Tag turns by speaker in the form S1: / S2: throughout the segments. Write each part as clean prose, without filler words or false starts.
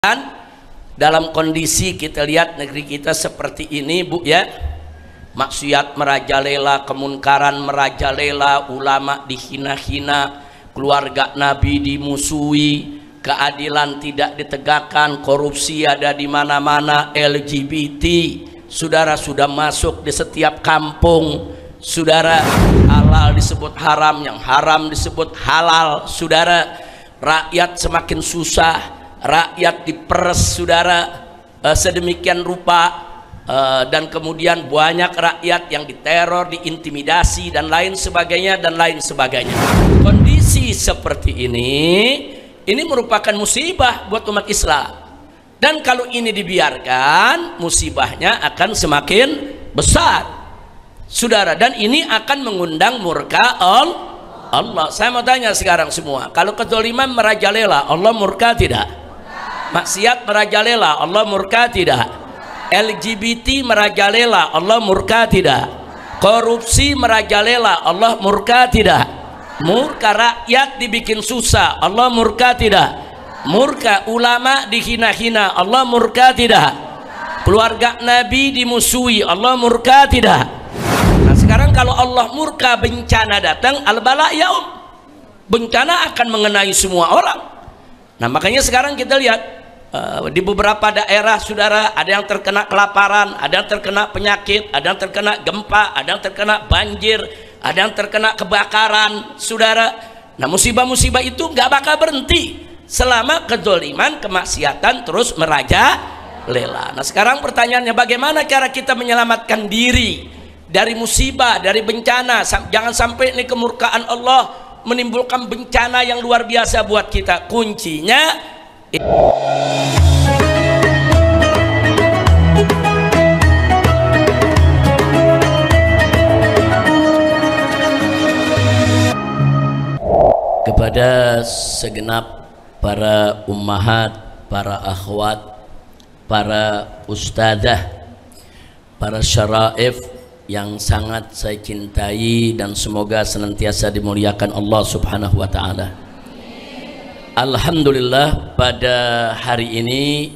S1: Dan dalam kondisi kita lihat negeri kita seperti ini, Bu, ya, maksiat merajalela, kemunkaran merajalela, ulama dihina-hina, keluarga Nabi dimusuhi, keadilan tidak ditegakkan, korupsi ada di mana-mana, LGBT, saudara, sudah masuk di setiap kampung, saudara. Halal disebut haram, yang haram disebut halal, saudara. Rakyat semakin susah, rakyat diperes, saudara, sedemikian rupa, dan kemudian banyak rakyat yang diteror, diintimidasi, dan lain sebagainya, dan lain sebagainya. Kondisi seperti ini merupakan musibah buat umat Islam, dan kalau ini dibiarkan, musibahnya akan semakin besar, saudara, dan ini akan mengundang murka Allah. Saya mau tanya sekarang semua, kalau kezaliman merajalela, Allah murka tidak? Maksiat merajalela, Allah murka tidak? LGBT merajalela, Allah murka tidak? Korupsi merajalela, Allah murka tidak? Murka rakyat dibikin susah, Allah murka tidak? Murka ulama dihina-hina, Allah murka tidak? Keluarga Nabi dimusuhi, Allah murka tidak? Nah sekarang kalau Allah murka, bencana datang, al-bala yaum, bencana akan mengenai semua orang. Nah makanya sekarang kita lihat di beberapa daerah, saudara, ada yang terkena kelaparan, ada yang terkena penyakit, ada yang terkena gempa, ada yang terkena banjir, ada yang terkena kebakaran, saudara. Nah musibah-musibah itu nggak bakal berhenti selama kezaliman, kemaksiatan terus merajalela. Nah sekarang pertanyaannya, bagaimana cara kita menyelamatkan diri dari musibah, dari bencana? Jangan sampai ini kemurkaan Allah menimbulkan bencana yang luar biasa buat kita. Kuncinya kepada segenap para ummahat, para akhwat, para ustadzah, para syaraif yang sangat saya cintai dan semoga senantiasa dimuliakan Allah Subhanahu wa taala. Alhamdulillah, pada hari ini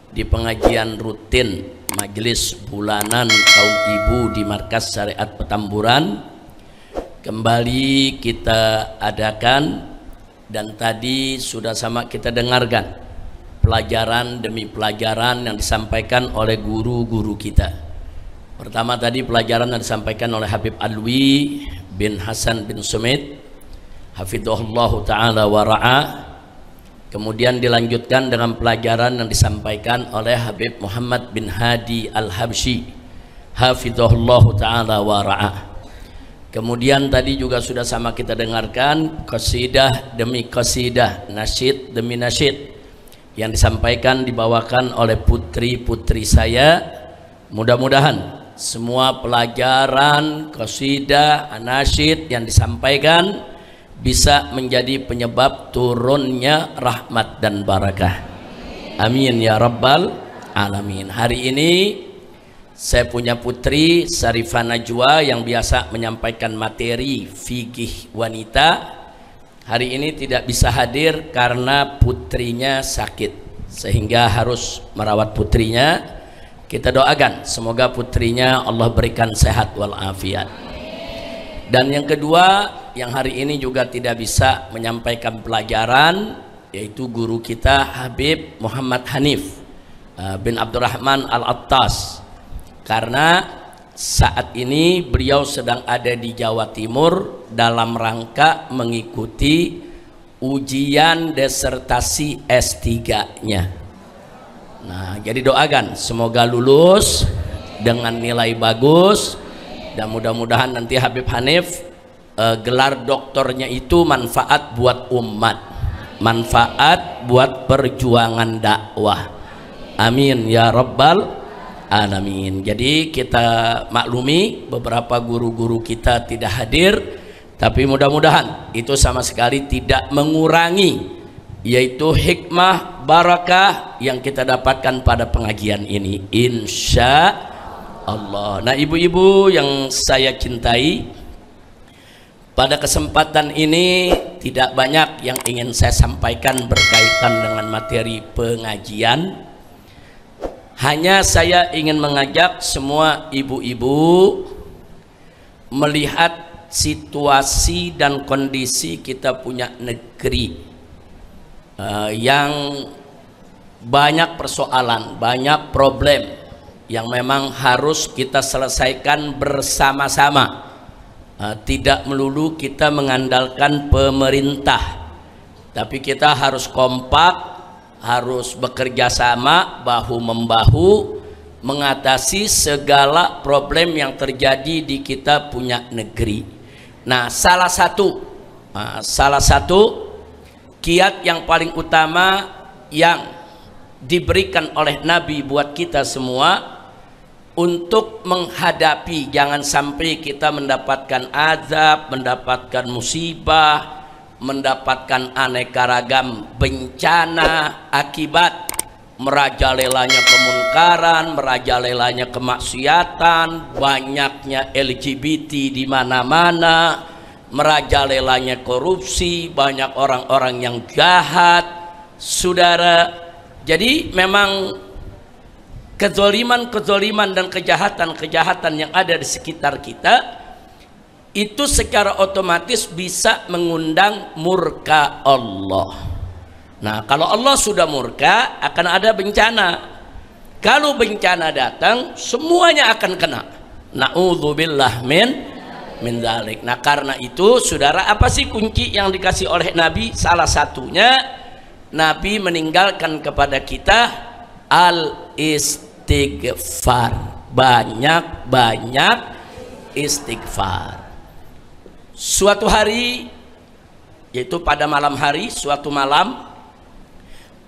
S1: di pengajian rutin majelis bulanan kaum ibu di Markas Syariat Petamburan kembali kita adakan, dan tadi sudah sama kita dengarkan pelajaran demi pelajaran yang disampaikan oleh guru-guru kita. Pertama tadi pelajaran yang disampaikan oleh Habib Alwi bin Hasan bin Sumit, hafidhahullahu ta'ala wa ra'ah. Kemudian dilanjutkan dengan pelajaran yang disampaikan oleh Habib Muhammad bin Hadi Al-Habsyi, hafidhahullahu ta'ala wa ra'ah. Kemudian tadi juga sudah sama kita dengarkan qasidah demi qasidah, nasyid demi nasyid yang disampaikan, dibawakan oleh putri-putri saya. Mudah-mudahan semua pelajaran, qasidah, anasyid yang disampaikan bisa menjadi penyebab turunnya rahmat dan barakah. Amin ya rabbal alamin. Hari ini saya punya putri Sarifah Najwa yang biasa menyampaikan materi fikih wanita. Hari ini tidak bisa hadir karena putrinya sakit, sehingga harus merawat putrinya. Kita doakan semoga putrinya Allah berikan sehat walafiat. Dan yang kedua, yang hari ini juga tidak bisa menyampaikan pelajaran, yaitu guru kita Habib Muhammad Hanif bin Abdurrahman Al-Attas, karena saat ini beliau sedang ada di Jawa Timur dalam rangka mengikuti ujian disertasi S3-nya. Nah, jadi doakan semoga lulus dengan nilai bagus, dan mudah-mudahan nanti Habib Hanif gelar doktornya itu manfaat buat umat, manfaat buat perjuangan dakwah. Amin ya rabbal alamin. Jadi kita maklumi beberapa guru-guru kita tidak hadir, tapi mudah-mudahan itu sama sekali tidak mengurangi yaitu hikmah barakah yang kita dapatkan pada pengajian ini, insya Allah. Nah ibu-ibu yang saya cintai, pada kesempatan ini tidak banyak yang ingin saya sampaikan berkaitan dengan materi pengajian. Hanya saya ingin mengajak semua ibu-ibu melihat situasi dan kondisi kita punya negeri yang banyak persoalan, banyak problem yang memang harus kita selesaikan bersama-sama. Tidak melulu kita mengandalkan pemerintah, tapi kita harus kompak, harus bekerja sama bahu-membahu mengatasi segala problem yang terjadi di kita punya negeri. Nah, salah satu kiat yang paling utama yang diberikan oleh Nabi buat kita semua untuk menghadapi, jangan sampai kita mendapatkan azab, mendapatkan musibah, mendapatkan aneka ragam bencana akibat merajalelanya kemungkaran, merajalelanya kemaksiatan, banyaknya LGBT di mana-mana, merajalelanya korupsi, banyak orang-orang yang jahat, saudara. Jadi memang kezoliman dan kejahatan yang ada di sekitar kita itu secara otomatis bisa mengundang murka Allah. Nah, kalau Allah sudah murka akan ada bencana. Kalau bencana datang semuanya akan kena. Na'udzubillah min dzalik. Nah, karena itu saudara, apa sih kunci yang dikasih oleh Nabi? Salah satunya Nabi meninggalkan kepada kita al-istighfar, banyak-banyak istighfar. Suatu hari, yaitu pada malam hari, suatu malam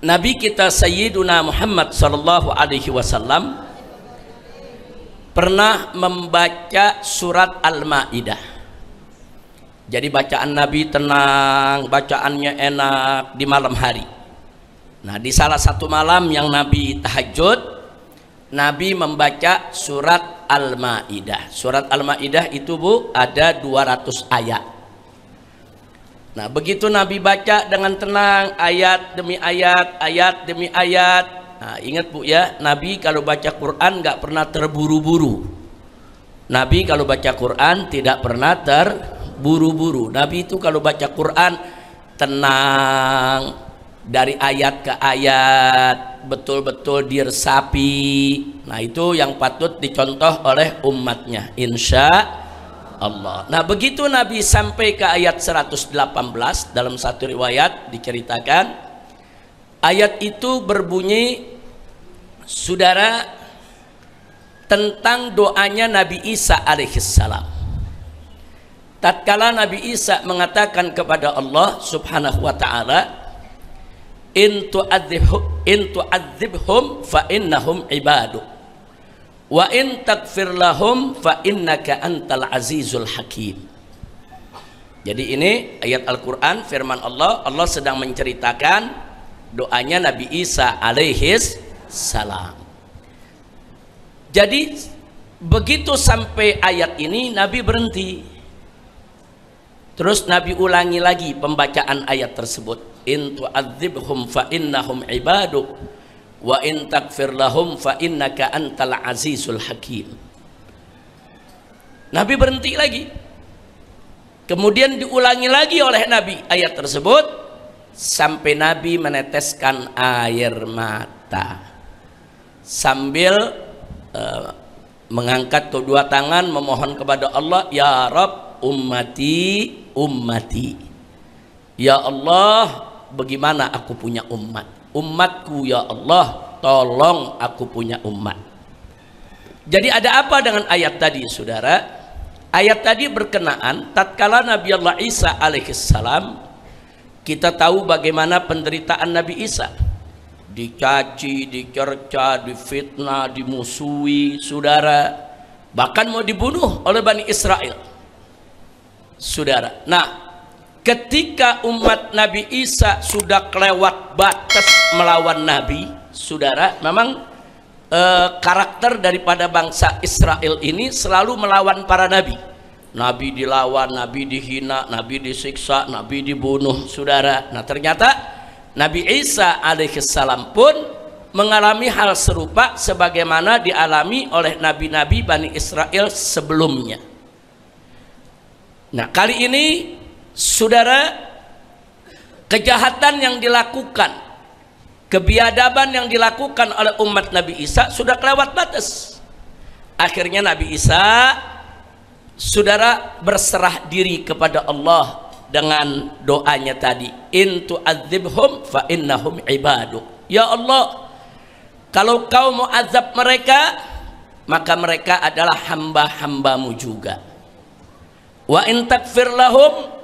S1: Nabi kita Sayyiduna Muhammad sallallahu alaihi wasallam pernah membaca surat Al-Maidah. Jadi bacaan Nabi tenang, bacaannya enak di malam hari. Nah, di salah satu malam yang Nabi tahajud, Nabi membaca surat Al-Maidah. Surat Al-Maidah itu, Bu, ada 200 ayat. Nah, begitu Nabi baca dengan tenang, ayat demi ayat, ayat demi ayat. Nah, ingat, Bu, ya, Nabi kalau baca Quran nggak pernah terburu-buru. Nabi kalau baca Quran tidak pernah terburu-buru. Nabi itu kalau baca Quran tenang, dari ayat ke ayat, betul-betul diresapi. Nah, itu yang patut dicontoh oleh umatnya, insya Allah. Nah, begitu Nabi sampai ke ayat 118, dalam satu riwayat diceritakan ayat itu berbunyi, saudara, tentang doanya Nabi Isa alaihissalam. Tatkala Nabi Isa mengatakan kepada Allah subhanahu wa ta'ala, in tu'adzibhum fa innahum ibadu wa in takfir lahum fa innaka antal azizul hakim. Jadi ini ayat Al-Quran, firman Allah. Allah sedang menceritakan doanya Nabi Isa alaihis salam. Jadi begitu sampai ayat ini Nabi berhenti, terus Nabi ulangi lagi pembacaan ayat tersebut. In tu'adzibhum fa innahum ibaduk wa in takfir lahum fa innaka antal azizul hakim. Nabi berhenti lagi, kemudian diulangi lagi oleh Nabi ayat tersebut sampai Nabi meneteskan air mata sambil mengangkat kedua tangan memohon kepada Allah, ya Rabb ummati ummati, ya Allah, bagaimana aku punya umatku, ya Allah, tolong aku punya umat. Jadi ada apa dengan ayat tadi, saudara? Ayat tadi berkenaan tatkala Nabi Allah Isa alaihissalam, kita tahu bagaimana penderitaan Nabi Isa, dicaci, dicerca, difitnah, dimusuhi, saudara, bahkan mau dibunuh oleh Bani Israel, saudara. Nah, ketika umat Nabi Isa sudah kelewat batas melawan Nabi, saudara, memang karakter daripada bangsa Israel ini selalu melawan para nabi. Nabi dilawan, Nabi dihina, Nabi disiksa, Nabi dibunuh, saudara. Nah ternyata Nabi Isa alaihissalam pun mengalami hal serupa sebagaimana dialami oleh nabi-nabi Bani Israel sebelumnya. Nah kali ini saudara, kejahatan yang dilakukan, kebiadaban yang dilakukan oleh umat Nabi Isa sudah kelewat batas. Akhirnya Nabi Isa, saudara, berserah diri kepada Allah dengan doanya tadi, in tu'adzibhum fa innahum ibaduk. Ya Allah, kalau kau mau azab mereka, maka mereka adalah hamba-hambamu juga. Wa in takfir lahum,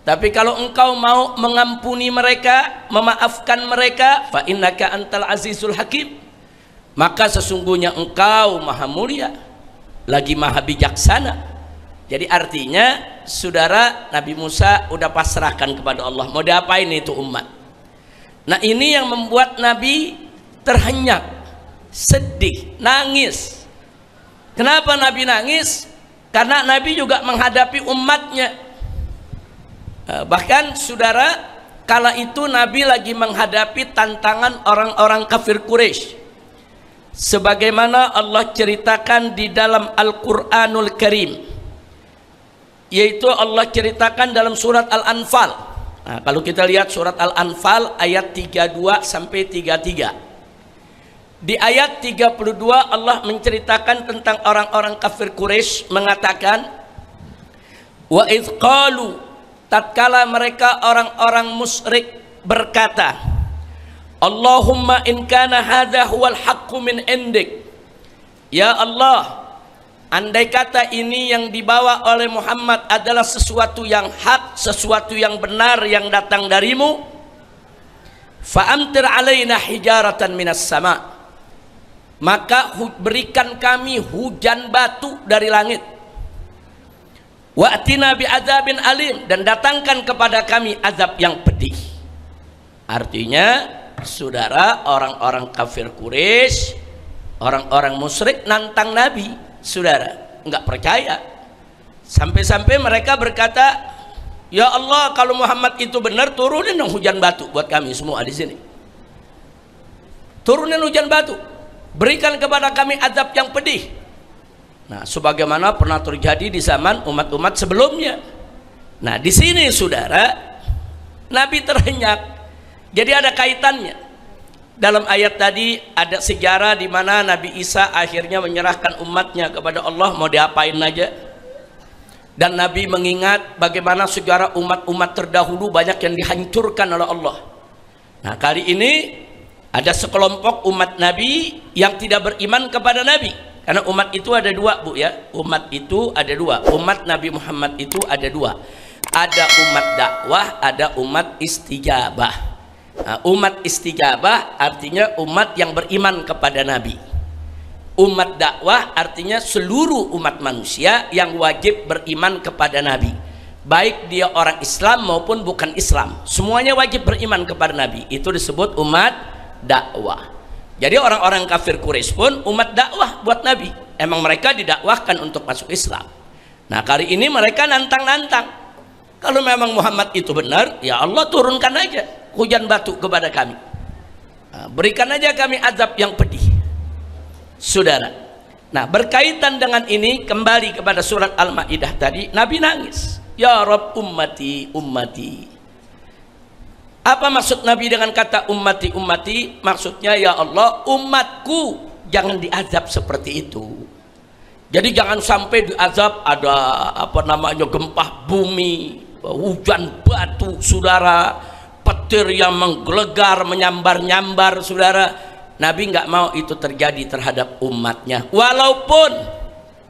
S1: tapi kalau engkau mau mengampuni mereka, memaafkan mereka, fa innaka antal azizul hakim, maka sesungguhnya engkau maha mulia lagi maha bijaksana. Jadi artinya saudara, Nabi Musa udah pasrahkan kepada Allah, mau diapain itu umat. Nah ini yang membuat Nabi terhenyak, sedih, nangis. Kenapa Nabi nangis? Karena Nabi juga menghadapi umatnya. Bahkan saudara, kala itu Nabi lagi menghadapi tantangan orang-orang kafir Quraisy, sebagaimana Allah ceritakan di dalam Al-Quranul Karim, yaitu Allah ceritakan dalam surat Al-Anfal. Nah, kalau kita lihat surat Al-Anfal ayat 32 sampai 33, di ayat 32 Allah menceritakan tentang orang-orang kafir Quraisy, mengatakan, wa idz qalu, tatkala mereka orang-orang musyrik berkata, Allahumma in kana hadza huwal haqqu min indik, ya Allah, andai kata ini yang dibawa oleh Muhammad adalah sesuatu yang hak, sesuatu yang benar yang datang darimu, fa'amtir alaina hijaratan minas sama', maka berikan kami hujan batu dari langit, wa'tina bi'adzabin alim, dan datangkan kepada kami azab yang pedih. Artinya saudara, orang-orang kafir Quraisy, orang-orang musyrik nantang Nabi, saudara, nggak percaya. Sampai-sampai mereka berkata, ya Allah, kalau Muhammad itu benar, turunin dong hujan batu buat kami semua di sini. Turunin hujan batu, berikan kepada kami azab yang pedih. Nah, sebagaimana pernah terjadi di zaman umat-umat sebelumnya. Nah, di sini saudara, Nabi terhenyak. Jadi ada kaitannya. Dalam ayat tadi ada sejarah di mana Nabi Isa akhirnya menyerahkan umatnya kepada Allah, mau diapain aja. Dan Nabi mengingat bagaimana sejarah umat-umat terdahulu banyak yang dihancurkan oleh Allah. Nah, kali ini ada sekelompok umat Nabi yang tidak beriman kepada Nabi. Karena umat itu ada dua, Bu, ya. Umat itu ada dua. Umat Nabi Muhammad itu ada dua. Ada umat dakwah, ada umat istijabah. Nah, umat istijabah artinya umat yang beriman kepada Nabi. Umat dakwah artinya seluruh umat manusia yang wajib beriman kepada Nabi, baik dia orang Islam maupun bukan Islam, semuanya wajib beriman kepada Nabi. Itu disebut umat dakwah. Jadi orang-orang kafir Quraisy pun umat dakwah buat Nabi. Emang mereka didakwahkan untuk masuk Islam. Nah, kali ini mereka nantang-nantang, kalau memang Muhammad itu benar, ya Allah turunkan aja hujan batu kepada kami, nah, berikan aja kami azab yang pedih, saudara. Nah, berkaitan dengan ini, kembali kepada surat Al-Maidah tadi, Nabi nangis, ya Rabb ummati ummati. Apa maksud Nabi dengan kata ummati ummati? Maksudnya, ya Allah, umatku jangan diazab seperti itu. Jadi jangan sampai diazab ada apa namanya gempa bumi, hujan batu, saudara, petir yang menggelegar, menyambar-nyambar, saudara. Nabi nggak mau itu terjadi terhadap umatnya, walaupun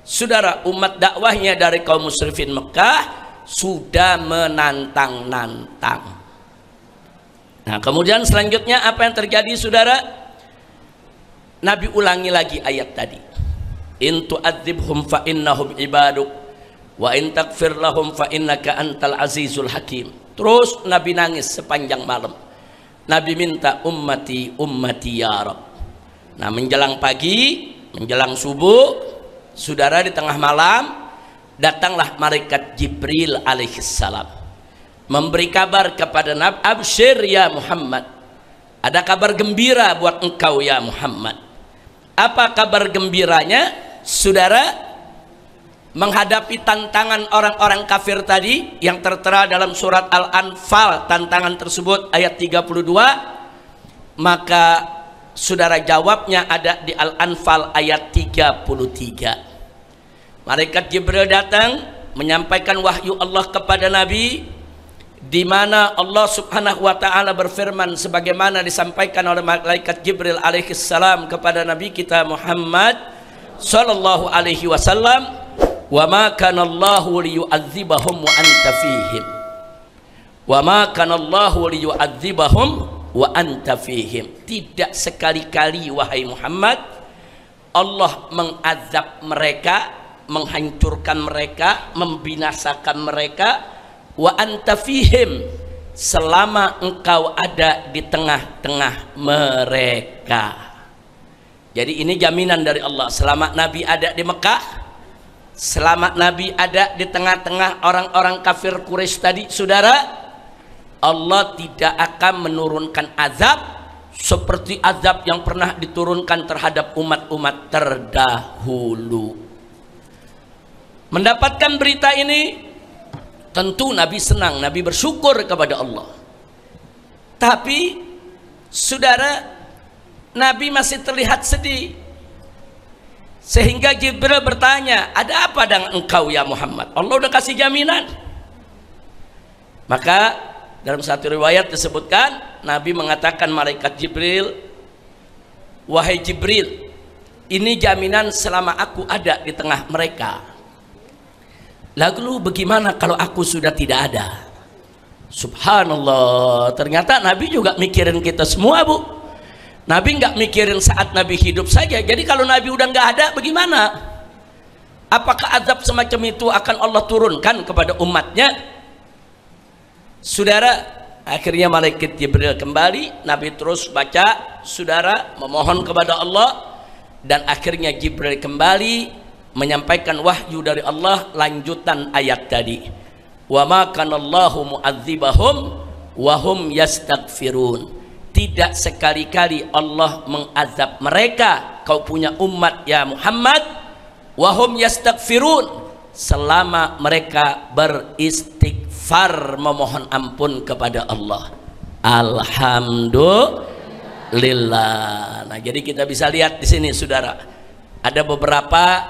S1: saudara umat dakwahnya dari kaum musyrikin Mekah sudah menantang-nantang. Nah, kemudian selanjutnya apa yang terjadi, saudara? Nabi ulangi lagi ayat tadi, in tu'adzibhum fa innahum ibaduk wa in takfir lahum fa innaka antal azizul hakim. Terus Nabi nangis sepanjang malam. Nabi minta ummati ummati ya Rabb. Nah, menjelang pagi, menjelang subuh, saudara, di tengah malam datanglah malaikat Jibril alaihissalam memberi kabar kepada Nabi, absyir ya Muhammad, ada kabar gembira buat engkau ya Muhammad. Apa kabar gembiranya, saudara? Menghadapi tantangan orang-orang kafir tadi yang tertera dalam surat Al-Anfal, tantangan tersebut ayat 32, maka saudara jawabnya ada di Al-Anfal ayat 33. Malaikat Jibril datang menyampaikan wahyu Allah kepada Nabi, di mana Allah Subhanahu wa taala berfirman sebagaimana disampaikan oleh malaikat Jibril alaihissalam kepada Nabi kita Muhammad sallallahu alaihi wasallam, wa ma kana Allahu liyu'adzibahum wa anta fihim, wa ma kana Allahu liyu'adzibahum wa anta fihim. Tidak sekali-kali wahai Muhammad Allah mengazab mereka, menghancurkan mereka, membinasakan mereka, wa anta fihim, selama engkau ada di tengah-tengah mereka. Jadi ini jaminan dari Allah, selama Nabi ada di Mekah, selama Nabi ada di tengah-tengah orang-orang kafir Quraisy tadi, saudara, Allah tidak akan menurunkan azab seperti azab yang pernah diturunkan terhadap umat-umat terdahulu. Mendapatkan berita ini, tentu Nabi senang, Nabi bersyukur kepada Allah. Tapi saudara, Nabi masih terlihat sedih. Sehingga Jibril bertanya, ada apa dengan engkau ya Muhammad? Allah udah kasih jaminan. Maka dalam satu riwayat disebutkan, Nabi mengatakan malaikat Jibril, wahai Jibril, ini jaminan selama aku ada di tengah mereka. Lalu bagaimana kalau aku sudah tidak ada? Subhanallah, ternyata Nabi juga mikirin kita semua, Bu. Nabi nggak mikirin saat Nabi hidup saja. Jadi kalau Nabi udah nggak ada, bagaimana? Apakah azab semacam itu akan Allah turunkan kepada umatnya? Saudara, akhirnya malaikat Jibril kembali, Nabi terus baca, saudara, memohon kepada Allah, dan akhirnya Jibril kembali menyampaikan wahyu dari Allah, lanjutan ayat tadi. Wa ma kanallahu mu'adzibahum wa hum yastaghfirun. Tidak sekali-kali Allah mengazab mereka, kau punya umat ya Muhammad, wahum yastaghfirun, selama mereka beristighfar, memohon ampun kepada Allah. Alhamdulillah. Nah, jadi kita bisa lihat di sini saudara, ada beberapa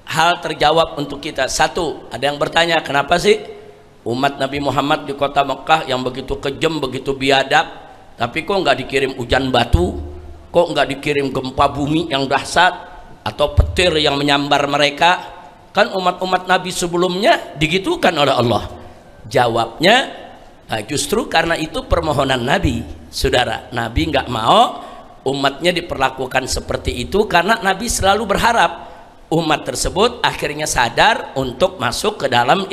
S1: hal terjawab untuk kita. Satu, ada yang bertanya, kenapa sih umat Nabi Muhammad di kota Mekah yang begitu kejam, begitu biadab, tapi kok nggak dikirim hujan batu, kok nggak dikirim gempa bumi yang dahsyat atau petir yang menyambar mereka? Kan umat-umat Nabi sebelumnya digitukan oleh Allah. Jawabnya, justru karena itu permohonan Nabi, saudara. Nabi nggak mau umatnya diperlakukan seperti itu, karena Nabi selalu berharap umat tersebut akhirnya sadar untuk masuk ke dalam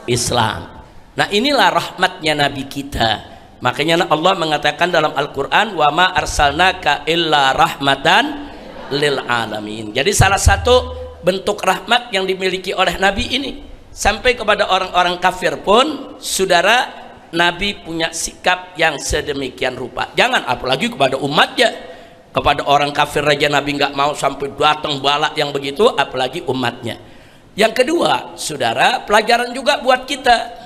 S1: Islam. Nah, inilah rahmatnya Nabi kita. Makanya Allah mengatakan dalam Al-Quran, wa ma arsalnaka illa rahmatan lil alamin. Jadi salah satu bentuk rahmat yang dimiliki oleh Nabi ini, sampai kepada orang-orang kafir pun, saudara, Nabi punya sikap yang sedemikian rupa. Jangan apalagi kepada umatnya, kepada orang kafir aja Nabi nggak mau sampai datang balak yang begitu, apalagi umatnya. Yang kedua, saudara, pelajaran juga buat kita,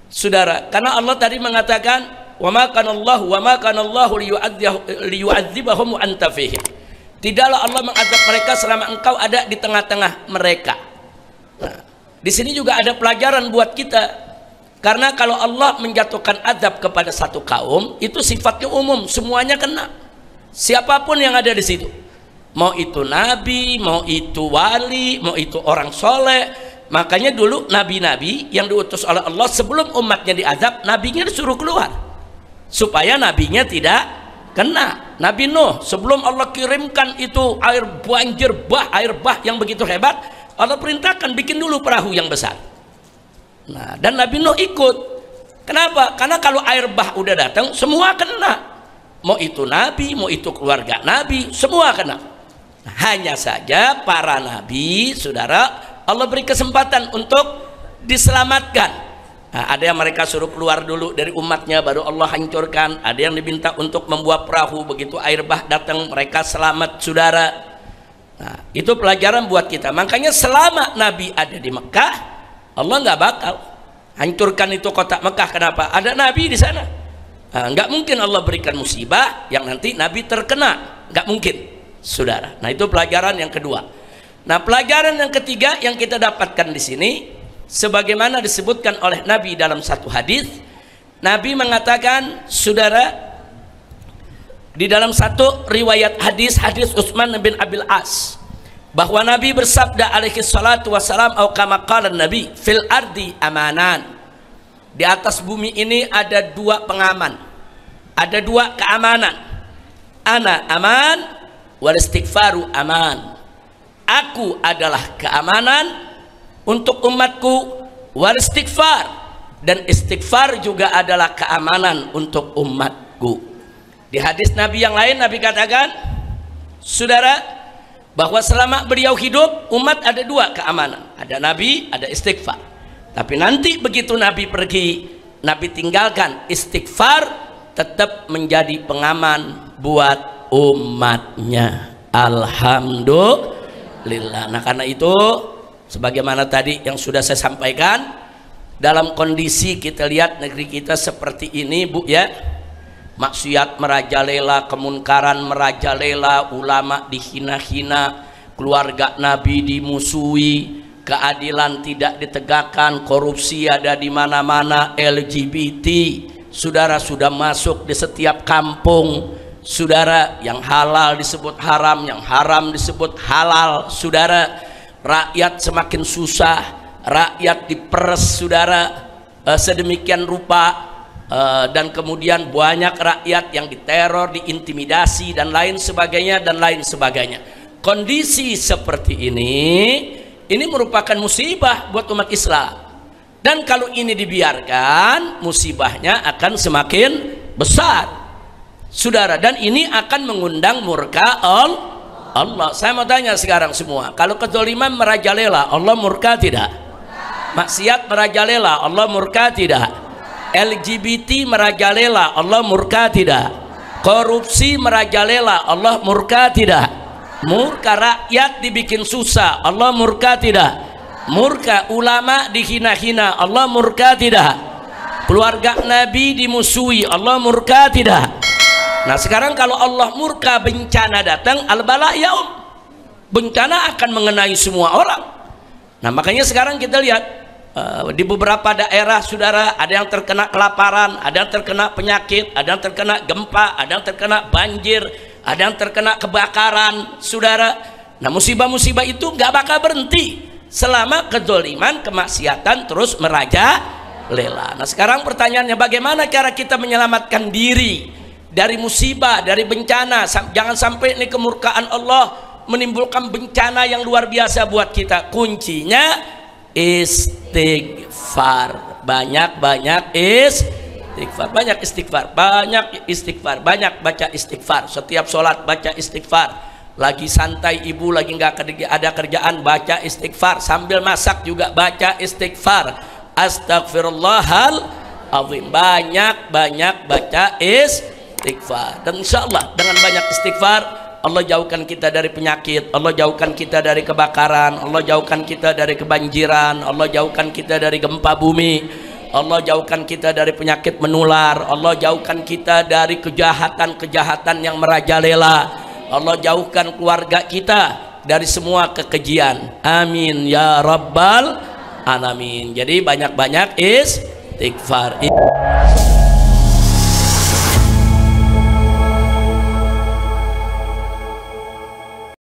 S1: saudara, karena Allah tadi mengatakan wa ma kana Allahu liyu'adzibahum wa anta fihim. Tidaklah Allah mengazab mereka selama engkau ada di tengah-tengah mereka. Nah, di sini juga ada pelajaran buat kita, karena kalau Allah menjatuhkan azab kepada satu kaum, itu sifatnya umum, semuanya kena, siapapun yang ada di situ, mau itu nabi, mau itu wali, mau itu orang soleh. Makanya dulu nabi-nabi yang diutus oleh Allah, sebelum umatnya diazab, nabinya disuruh keluar supaya nabinya tidak kena. Nabi Nuh, sebelum Allah kirimkan itu air banjir air bah yang begitu hebat, Allah perintahkan bikin dulu perahu yang besar. Nah, dan Nabi Nuh ikut. Kenapa? Karena kalau air bah udah datang, semua kena, mau itu nabi, mau itu keluarga nabi, semua kena. Hanya saja para nabi, saudara, Allah beri kesempatan untuk diselamatkan. Nah, ada yang mereka suruh keluar dulu dari umatnya baru Allah hancurkan, ada yang diminta untuk membuat perahu, begitu air bah datang mereka selamat, saudara. Nah, itu pelajaran buat kita. Makanya selama Nabi ada di Mekah, Allah nggak bakal hancurkan itu kota Mekah. Kenapa? Ada Nabi di sana. Nah, nggak mungkin Allah berikan musibah yang nanti Nabi terkena, nggak mungkin, saudara. Nah, itu pelajaran yang kedua. Nah, pelajaran yang ketiga yang kita dapatkan di sini, sebagaimana disebutkan oleh Nabi dalam satu hadis, Nabi mengatakan, saudara, di dalam satu riwayat hadis Utsman bin Abil As, bahwa Nabi bersabda alaihi salatu wassalam, atau kama qala Nabi, fil ardi amanan. Di atas bumi ini ada dua pengaman, ada dua keamanan. Ana aman wal istighfaru aman. Aku adalah keamanan untuk umatku, wal istighfar, dan istighfar juga adalah keamanan untuk umatku. Di hadis Nabi yang lain, Nabi katakan, saudara, bahwa selama beliau hidup, umat ada dua keamanan, ada Nabi, ada istighfar. Tapi nanti begitu Nabi pergi, Nabi tinggalkan istighfar, tetap menjadi pengaman buat umatnya. Alhamdulillah. Nah, karena itu, sebagaimana tadi yang sudah saya sampaikan, dalam kondisi kita lihat negeri kita seperti ini, Bu, ya, maksiat merajalela, kemunkaran merajalela, ulama dihina-hina, keluarga Nabi dimusuhi, keadilan tidak ditegakkan, korupsi ada di mana-mana, LGBT, saudara, sudah masuk di setiap kampung, saudara. Yang halal disebut haram, yang haram disebut halal, saudara. Rakyat semakin susah, rakyat diperes, saudara, sedemikian rupa, dan kemudian banyak rakyat yang diteror, diintimidasi, dan lain sebagainya, dan lain sebagainya. Kondisi seperti ini merupakan musibah buat umat Islam, dan kalau ini dibiarkan, musibahnya akan semakin besar, saudara, dan ini akan mengundang murka Allah. Saya mau tanya sekarang semua, kalau kezaliman merajalela, Allah murka tidak? Maksiat merajalela, Allah murka tidak? LGBT merajalela, Allah murka tidak? Korupsi merajalela, Allah murka tidak? Murka. Rakyat dibikin susah, Allah murka tidak? Murka. Ulama dihina-hina, Allah murka tidak? Keluarga Nabi dimusuhi, Allah murka tidak? Nah, sekarang kalau Allah murka, bencana datang, al-bala yaum, bencana akan mengenai semua orang. Nah, makanya sekarang kita lihat di beberapa daerah, saudara, ada yang terkena kelaparan, ada yang terkena penyakit, ada yang terkena gempa, ada yang terkena banjir, ada yang terkena kebakaran, saudara. Nah, musibah-musibah itu nggak bakal berhenti selama kezaliman, kemaksiatan terus merajalela. Nah, sekarang pertanyaannya, bagaimana cara kita menyelamatkan diri dari musibah, dari bencana? Jangan sampai ini kemurkaan Allah menimbulkan bencana yang luar biasa buat kita. Kuncinya istighfar. Banyak-banyak istighfar, banyak istighfar, banyak istighfar, banyak baca istighfar. Setiap sholat baca istighfar. Lagi santai ibu, lagi nggak ada kerjaan, baca istighfar. Sambil masak juga baca istighfar. Astagfirullahaladzim. Banyak-banyak baca istighfar. Dan insya Allah dengan banyak istighfar, Allah jauhkan kita dari penyakit, Allah jauhkan kita dari kebakaran, Allah jauhkan kita dari kebanjiran, Allah jauhkan kita dari gempa bumi, Allah jauhkan kita dari penyakit menular, Allah jauhkan kita dari kejahatan-kejahatan yang merajalela, Allah jauhkan keluarga kita dari semua kekejian. Amin ya rabbal alamin. Jadi banyak-banyak istighfar.